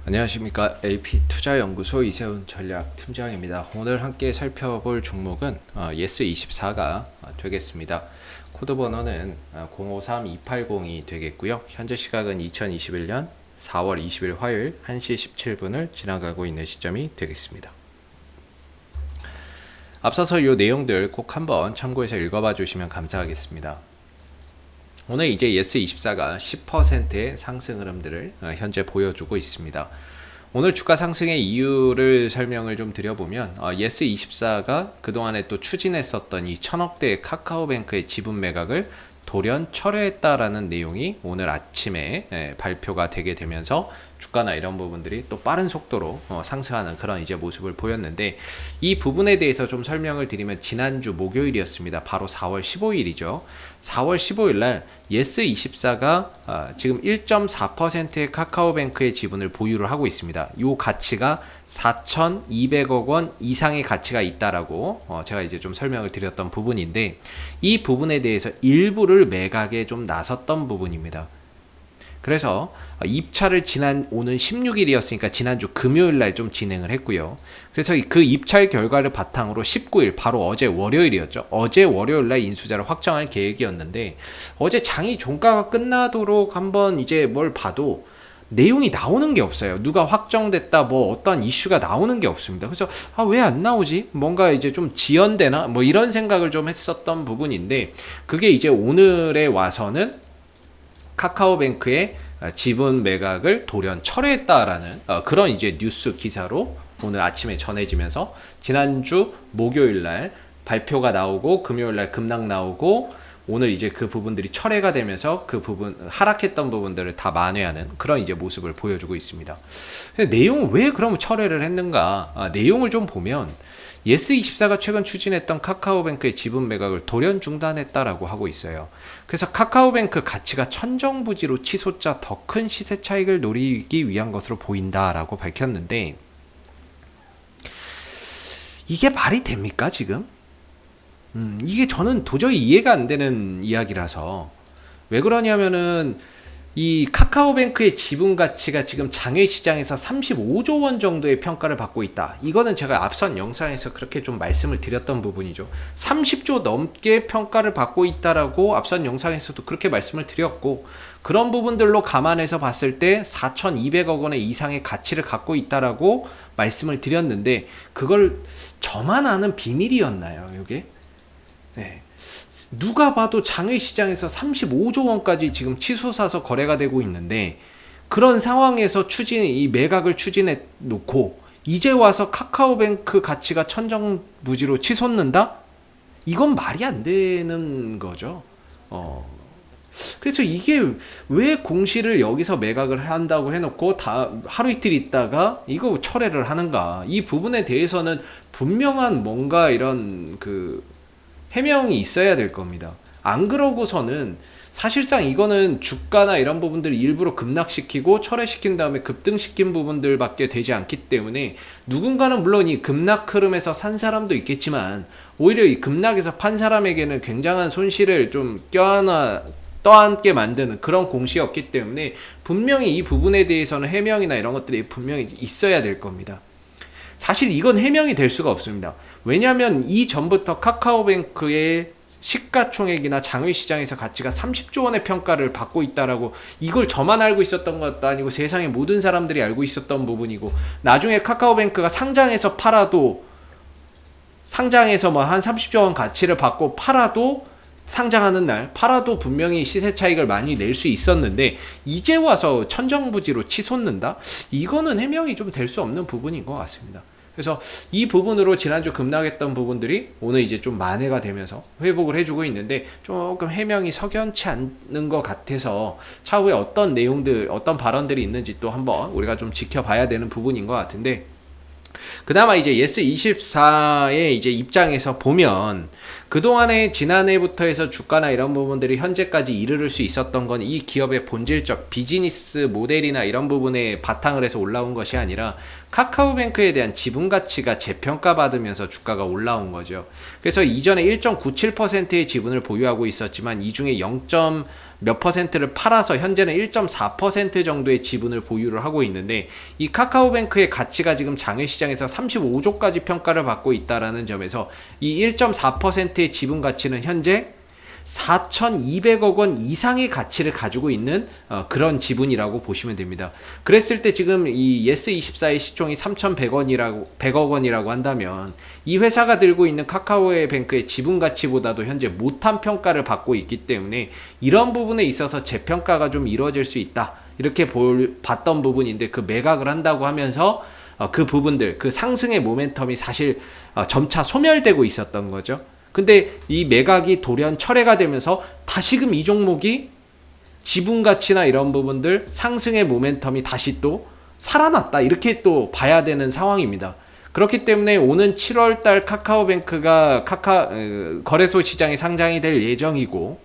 안녕하십니까. AP투자연구소 이세훈 전략팀장입니다. 오늘 함께 살펴볼 종목은 예스24가 되겠습니다. 코드 번호는 053280이 되겠고요. 현재 시각은 2021년 4월 20일 화요일 1시 17분을 지나가고 있는 시점이 되겠습니다. 앞서서 이 내용들 꼭 한번 참고해서 읽어봐 주시면 감사하겠습니다. 오늘 이제 예스24가 10%의 상승 흐름들을 현재 보여주고 있습니다. 오늘 주가 상승의 이유를 설명을 좀 드려보면 예스24가 그동안에 또 추진했었던 이 1000억대의 카카오뱅크의 지분 매각을 돌연 철회했다라는 내용이 오늘 아침에 발표가 되게 되면서 주가나 이런 부분들이 또 빠른 속도로 상승하는 그런 이제 모습을 보였는데, 이 부분에 대해서 좀 설명을 드리면 지난주 목요일이었습니다. 바로 4월 15일이죠. 4월 15일 날 예스24가 지금 1.4%의 카카오뱅크의 지분을 보유를 하고 있습니다. 이 가치가 4,200억 원 이상의 가치가 있다라고 제가 이제 좀 설명을 드렸던 부분인데, 이 부분에 대해서 일부를 매각에 좀 나섰던 부분입니다. 그래서 입찰을 오는 16일이었으니까 지난주 금요일날 좀 진행을 했고요. 그래서 그 입찰 결과를 바탕으로 19일 바로 어제 월요일이었죠. 어제 월요일날 인수자를 확정할 계획이었는데, 어제 장이 종가가 끝나도록 한번 이제 뭘 봐도 내용이 나오는 게 없어요. 누가 확정됐다 뭐 어떤 이슈가 나오는 게 없습니다. 그래서 왜 안 나오지? 뭔가 이제 좀 지연되나? 뭐 이런 생각을 좀 했었던 부분인데, 그게 이제 오늘에 와서는 카카오뱅크의 지분 매각을 돌연 철회했다라는 그런 이제 뉴스 기사로 오늘 아침에 전해지면서, 지난주 목요일날 발표가 나오고 금요일날 급락 나오고 오늘 이제 그 부분들이 철회가 되면서 그 부분 하락했던 부분들을 다 만회하는 그런 이제 모습을 보여주고 있습니다. 내용은 왜 그러면 철회를 했는가? 내용을 좀 보면 예스24가 최근 추진했던 카카오뱅크의 지분 매각을 돌연 중단했다라고 하고 있어요. 그래서 카카오뱅크 가치가 천정부지로 치솟자 더 큰 시세 차익을 노리기 위한 것으로 보인다라고 밝혔는데, 이게 말이 됩니까 지금? 이게 저는 도저히 이해가 안 되는 이야기라서. 왜 그러냐면은 이 카카오뱅크의 지분 가치가 지금 장외시장에서 35조 원 정도의 평가를 받고 있다. 이거는 제가 앞선 영상에서 그렇게 좀 말씀을 드렸던 부분이죠. 30조 넘게 평가를 받고 있다라고 앞선 영상에서도 그렇게 말씀을 드렸고, 그런 부분들로 감안해서 봤을 때 4,200억 원의 이상의 가치를 갖고 있다라고 말씀을 드렸는데, 그걸 저만 아는 비밀이었나요, 이게? 네. 누가 봐도 장외시장에서 35조 원까지 지금 치솟아서 거래가 되고 있는데, 그런 상황에서 이 매각을 추진해 놓고 이제 와서 카카오뱅크 가치가 천정부지로 치솟는다? 이건 말이 안 되는 거죠. 그래서 이게 왜 공시를 여기서 매각을 한다고 해놓고 하루 이틀 있다가 이거 철회를 하는가? 이 부분에 대해서는 분명한 뭔가 이런 해명이 있어야 될 겁니다. 안 그러고서는 사실상 이거는 주가나 이런 부분들을 일부러 급락시키고 철회시킨 다음에 급등시킨 부분들밖에 되지 않기 때문에, 누군가는 물론 이 급락 흐름에서 산 사람도 있겠지만 오히려 이 급락에서 판 사람에게는 굉장한 손실을 좀 떠안게 만드는 그런 공시였기 때문에, 분명히 이 부분에 대해서는 해명이나 이런 것들이 분명히 있어야 될 겁니다. 사실 이건 해명이 될 수가 없습니다. 왜냐하면 이전부터 카카오뱅크의 시가총액이나 장외시장에서 가치가 30조 원의 평가를 받고 있다라고, 이걸 저만 알고 있었던 것도 아니고 세상의 모든 사람들이 알고 있었던 부분이고, 나중에 카카오뱅크가 상장해서 뭐 한 30조 원 가치를 받고 상장하는 날 팔아도 분명히 시세 차익을 많이 낼 수 있었는데, 이제 와서 천정부지로 치솟는다? 이거는 해명이 좀 될 수 없는 부분인 것 같습니다. 그래서 이 부분으로 지난주 급락했던 부분들이 오늘 이제 좀 만회가 되면서 회복을 해주고 있는데, 조금 해명이 석연치 않는 것 같아서 차후에 어떤 내용들, 어떤 발언들이 있는지 또 한번 우리가 좀 지켜봐야 되는 부분인 것 같은데, 그나마 이제 예스24의 이제 입장에서 보면, 그동안에 지난해부터 해서 주가나 이런 부분들이 현재까지 이르를 수 있었던 건 이 기업의 본질적 비즈니스 모델이나 이런 부분에 바탕을 해서 올라온 것이 아니라 카카오뱅크에 대한 지분 가치가 재평가받으면서 주가가 올라온 거죠. 그래서 이전에 1.97%의 지분을 보유하고 있었지만 이 중에 몇 퍼센트를 팔아서 현재는 1.4% 정도의 지분을 보유를 하고 있는데, 이 카카오뱅크의 가치가 지금 장외시장에서 35조까지 평가를 받고 있다라는 점에서 이 1.4%의 지분 가치는 현재 4,200억 원 이상의 가치를 가지고 있는 그런 지분이라고 보시면 됩니다. 그랬을 때 지금 이 예스24의 시총이 3,100억 원이라고 한다면 이 회사가 들고 있는 카카오의 뱅크의 지분 가치보다도 현재 못한 평가를 받고 있기 때문에 이런 부분에 있어서 재평가가 좀 이루어질 수 있다, 이렇게 봤던 부분인데, 그 매각을 한다고 하면서 그 부분들, 그 상승의 모멘텀이 사실 점차 소멸되고 있었던 거죠. 근데 이 매각이 돌연 철회가 되면서 다시금 이 종목이 지분 가치나 이런 부분들 상승의 모멘텀이 다시 또 살아났다, 이렇게 또 봐야 되는 상황입니다. 그렇기 때문에 오는 7월달 카카오뱅크가 거래소 시장에 상장이 될 예정이고,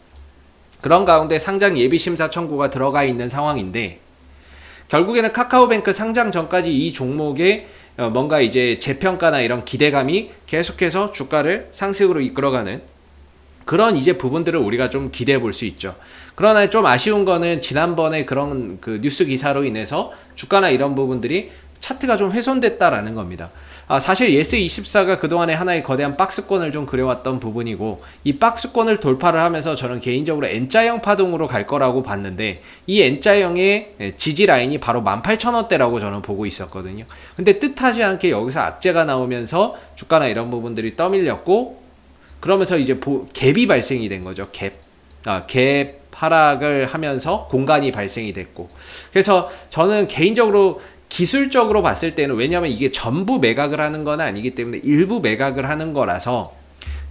그런 가운데 상장 예비심사 청구가 들어가 있는 상황인데, 결국에는 카카오뱅크 상장 전까지 이 종목의 뭔가 이제 재평가나 이런 기대감이 계속해서 주가를 상승으로 이끌어가는 그런 이제 부분들을 우리가 좀 기대해 볼 수 있죠. 그러나 좀 아쉬운 거는 지난번에 그런 그 뉴스 기사로 인해서 주가나 이런 부분들이 차트가 좀 훼손됐다라는 겁니다. 사실 예스24가 그동안에 하나의 거대한 박스권을 좀 그려왔던 부분이고, 이 박스권을 돌파를 하면서 저는 개인적으로 N자형 파동으로 갈 거라고 봤는데, 이 N자형의 지지 라인이 바로 18,000원대라고 저는 보고 있었거든요. 근데 뜻하지 않게 여기서 악재가 나오면서 주가나 이런 부분들이 떠밀렸고, 그러면서 이제 갭이 발생이 된 거죠. 갭 하락을 하면서 공간이 발생이 됐고, 그래서 저는 개인적으로 기술적으로 봤을 때는, 왜냐하면 이게 전부 매각을 하는 건 아니기 때문에 일부 매각을 하는 거라서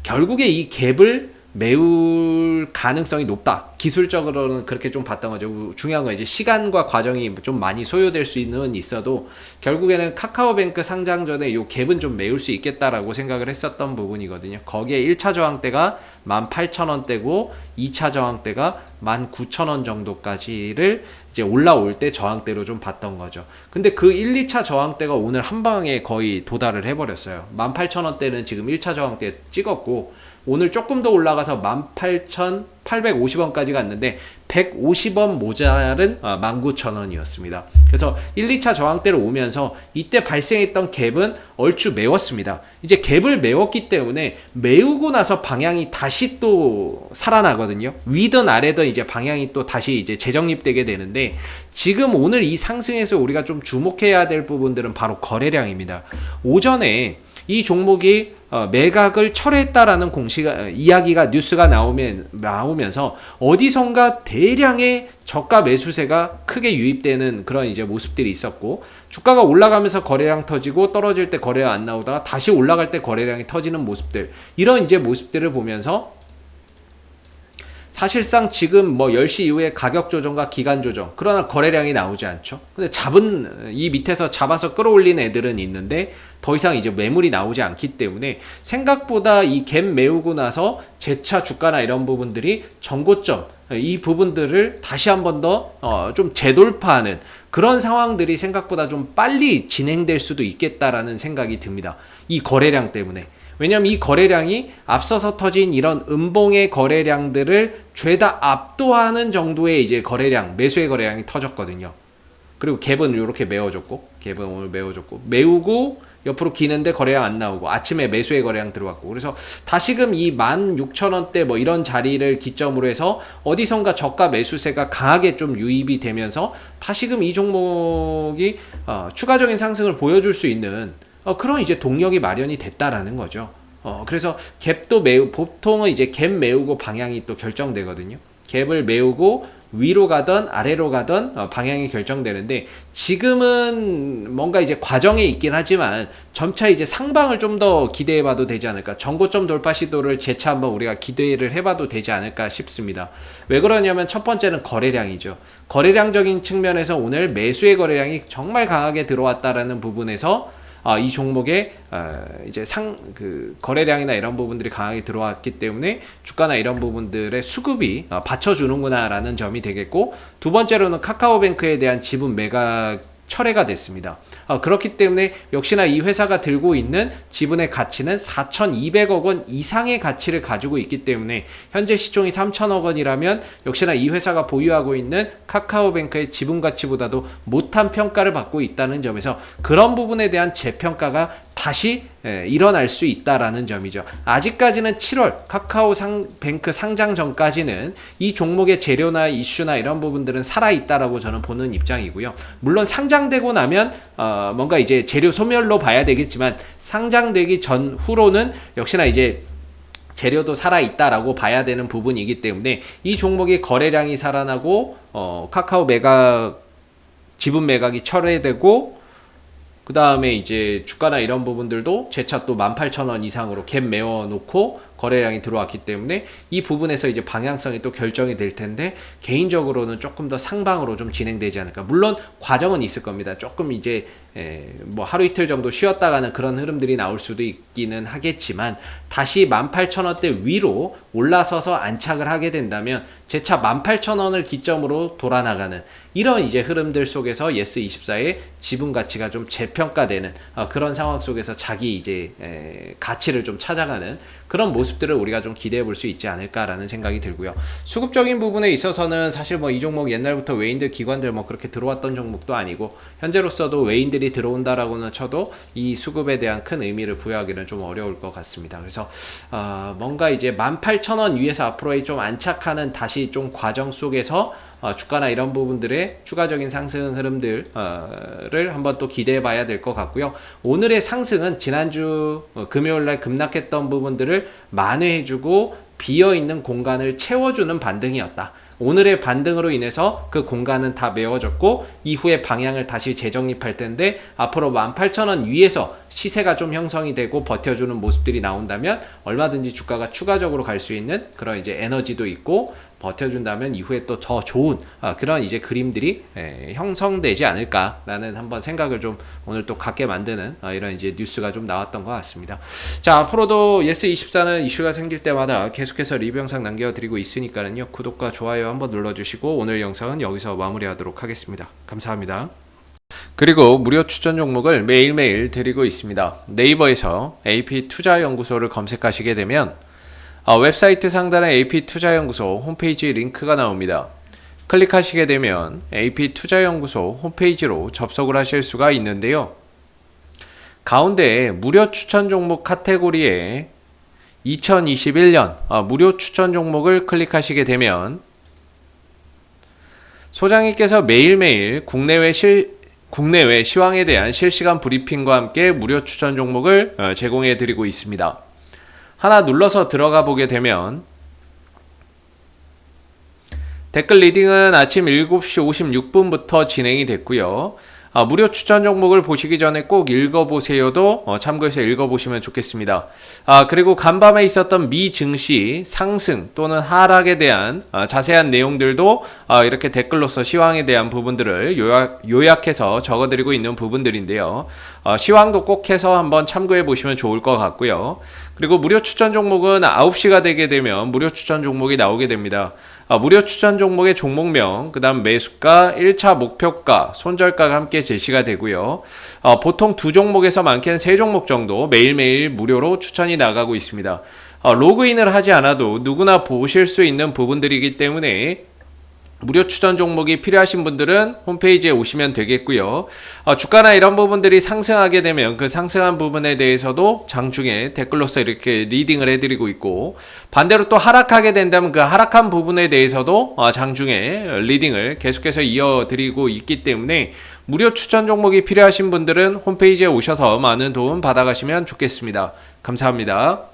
결국에 이 갭을 메울 가능성이 높다, 기술적으로는 그렇게 좀 봤던 거죠. 중요한 건 이제 시간과 과정이 좀 많이 소요될 수는 있어도 결국에는 카카오뱅크 상장 전에 이 갭은 좀 메울 수 있겠다라고 생각을 했었던 부분이거든요. 거기에 1차 저항대가 18,000원대고 2차 저항대가 19,000원 정도까지를 이제 올라올 때 저항대로 좀 봤던 거죠. 근데 그 1, 2차 저항대가 오늘 한 방에 거의 도달을 해버렸어요. 18,000원대는 지금 1차 저항대 찍었고, 오늘 조금 더 올라가서 18,850원까지 갔는데 150원 모자른 19,000원이었습니다. 그래서 1, 2차 저항대를 오면서 이때 발생했던 갭은 얼추 메웠습니다. 이제 갭을 메웠기 때문에 메우고 나서 방향이 다시 또 살아나거든요. 위든 아래든 이제 방향이 또 다시 이제 재정립되게 되는데, 지금 오늘 이 상승에서 우리가 좀 주목해야 될 부분들은 바로 거래량입니다. 오전에 이 종목이 매각을 철회했다라는 이야기가 뉴스가 나오면서 어디선가 대량의 저가 매수세가 크게 유입되는 그런 이제 모습들이 있었고, 주가가 올라가면서 거래량 터지고 떨어질 때 거래량 안 나오다가 다시 올라갈 때 거래량이 터지는 모습들, 이런 이제 모습들을 보면서 사실상 지금 뭐 10시 이후에 가격 조정과 기간 조정, 그러나 거래량이 나오지 않죠. 근데 이 밑에서 잡아서 끌어올린 애들은 있는데 더 이상 이제 매물이 나오지 않기 때문에 생각보다 이 갭 메우고 나서 재차 주가나 이런 부분들이 정고점, 이 부분들을 다시 한 번 더 좀 재돌파하는 그런 상황들이 생각보다 좀 빨리 진행될 수도 있겠다라는 생각이 듭니다. 이 거래량 때문에. 왜냐면 이 거래량이 앞서서 터진 이런 음봉의 거래량들을 죄다 압도하는 정도의 이제 매수의 거래량이 터졌거든요. 그리고 갭은 이렇게 메워줬고, 갭은 오늘 메워줬고, 메우고 옆으로 기는데 거래량 안 나오고, 아침에 매수의 거래량 들어왔고, 그래서 다시금 이 16,000원대 뭐 이런 자리를 기점으로 해서 어디선가 저가 매수세가 강하게 좀 유입이 되면서 다시금 이 종목이 추가적인 상승을 보여줄 수 있는 그런 이제 동력이 마련이 됐다라는 거죠. 그래서 갭도 보통은 이제 갭 메우고 방향이 또 결정되거든요. 갭을 메우고 위로 가던 아래로 가던 방향이 결정되는데, 지금은 뭔가 이제 과정에 있긴 하지만 점차 이제 상방을 좀 더 기대해 봐도 되지 않을까, 정고점 돌파 시도를 재차 한번 우리가 기대를 해봐도 되지 않을까 싶습니다. 왜 그러냐면 첫 번째는 거래량이죠. 거래량적인 측면에서 오늘 매수의 거래량이 정말 강하게 들어왔다라는 부분에서 이 종목에 이제 거래량이나 이런 부분들이 강하게 들어왔기 때문에 주가나 이런 부분들의 수급이 받쳐주는구나라는 점이 되겠고, 두 번째로는 카카오뱅크에 대한 지분 매각 철회가 됐습니다. 그렇기 때문에 역시나 이 회사가 들고 있는 지분의 가치는 4,200억 원 이상의 가치를 가지고 있기 때문에 현재 시총이 3,000억 원이라면 역시나 이 회사가 보유하고 있는 카카오뱅크의 지분 가치보다도 못한 평가를 받고 있다는 점에서 그런 부분에 대한 재평가가 다시 일어날 수 있다라는 점이죠. 아직까지는 7월 카카오뱅크 상장 전까지는 이 종목의 재료나 이슈나 이런 부분들은 살아있다라고 저는 보는 입장이고요. 물론 상장되고 나면 뭔가 이제 재료 소멸로 봐야 되겠지만 상장되기 전후로는 역시나 이제 재료도 살아있다라고 봐야 되는 부분이기 때문에 이 종목의 거래량이 살아나고 카카오 매각 지분 매각이 철회되고 그 다음에 이제 주가나 이런 부분들도 재차 또 18,000원 이상으로 갭 메워놓고 거래량이 들어왔기 때문에 이 부분에서 이제 방향성이 또 결정이 될 텐데 개인적으로는 조금 더 상방으로 좀 진행되지 않을까. 물론 과정은 있을 겁니다. 조금 이제 뭐 하루 이틀 정도 쉬었다가는 그런 흐름들이 나올 수도 있기는 하겠지만 다시 18,000원대 위로 올라서서 안착을 하게 된다면 재차 18,000원을 기점으로 돌아나가는 이런 이제 흐름들 속에서 예스24의 지분 가치가 좀 재평가되는 그런 상황 속에서 자기 이제 가치를 좀 찾아가는 그런 모습들을 우리가 좀 기대해 볼 수 있지 않을까라는 생각이 들고요. 수급적인 부분에 있어서는 사실 뭐 이 종목 옛날부터 외인들 기관들 뭐 그렇게 들어왔던 종목도 아니고 현재로서도 외인들이 들어온다라고는 쳐도 이 수급에 대한 큰 의미를 부여하기는 좀 어려울 것 같습니다. 그래서 뭔가 이제 18,000원 위에서 앞으로의 좀 안착하는 다시 좀 과정 속에서 주가나 이런 부분들의 추가적인 상승 흐름들을 한번 또 기대해 봐야 될 것 같고요. 오늘의 상승은 지난주 금요일날 급락했던 부분들을 만회해주고 비어있는 공간을 채워주는 반등이었다. 오늘의 반등으로 인해서 그 공간은 다 메워졌고 이후에 방향을 다시 재정립할 텐데 앞으로 18,000원 위에서 시세가 좀 형성이 되고 버텨주는 모습들이 나온다면 얼마든지 주가가 추가적으로 갈 수 있는 그런 이제 에너지도 있고 버텨준다면 이후에 또 더 좋은 그런 이제 그림들이 형성되지 않을까라는 한번 생각을 좀 오늘 또 갖게 만드는 이런 이제 뉴스가 좀 나왔던 것 같습니다. 자, 앞으로도 예스24는 이슈가 생길 때마다 계속해서 리뷰 영상 남겨드리고 있으니까는요, 구독과 좋아요 한번 눌러주시고 오늘 영상은 여기서 마무리하도록 하겠습니다. 감사합니다. 그리고 무료 추천 종목을 매일매일 드리고 있습니다. 네이버에서 AP투자연구소를 검색하시게 되면 웹사이트 상단에 AP투자연구소 홈페이지 링크가 나옵니다. 클릭하시게 되면 AP투자연구소 홈페이지로 접속을 하실 수가 있는데요. 가운데 무료 추천 종목 카테고리에 2021년 무료 추천 종목을 클릭하시게 되면 소장님께서 매일매일 국내외 시황에 대한 실시간 브리핑과 함께 무료 추천 종목을 제공해 드리고 있습니다. 하나 눌러서 들어가 보게 되면 댓글 리딩은 아침 7시 56분부터 진행이 됐고요. 무료 추천 종목을 보시기 전에 꼭 읽어보세요도 참고해서 읽어보시면 좋겠습니다. 그리고 간밤에 있었던 미 증시 상승 또는 하락에 대한 자세한 내용들도 이렇게 댓글로서 시황에 대한 부분들을 요약해서 적어드리고 있는 부분들인데요. 시황도 꼭 해서 한번 참고해 보시면 좋을 것 같고요. 그리고 무료 추천 종목은 9시가 되게 되면 무료 추천 종목이 나오게 됩니다. 무료 추천 종목의 종목명, 그 다음 매수가, 1차 목표가, 손절가가 함께 제시가 되고요. 보통 2종목에서 많게는 3종목 정도 매일매일 무료로 추천이 나가고 있습니다. 로그인을 하지 않아도 누구나 보실 수 있는 부분들이기 때문에 무료 추천 종목이 필요하신 분들은 홈페이지에 오시면 되겠고요. 주가나 이런 부분들이 상승하게 되면 그 상승한 부분에 대해서도 장중에 댓글로서 이렇게 리딩을 해드리고 있고, 반대로 또 하락하게 된다면 그 하락한 부분에 대해서도 장중에 리딩을 계속해서 이어드리고 있기 때문에 무료 추천 종목이 필요하신 분들은 홈페이지에 오셔서 많은 도움 받아가시면 좋겠습니다. 감사합니다.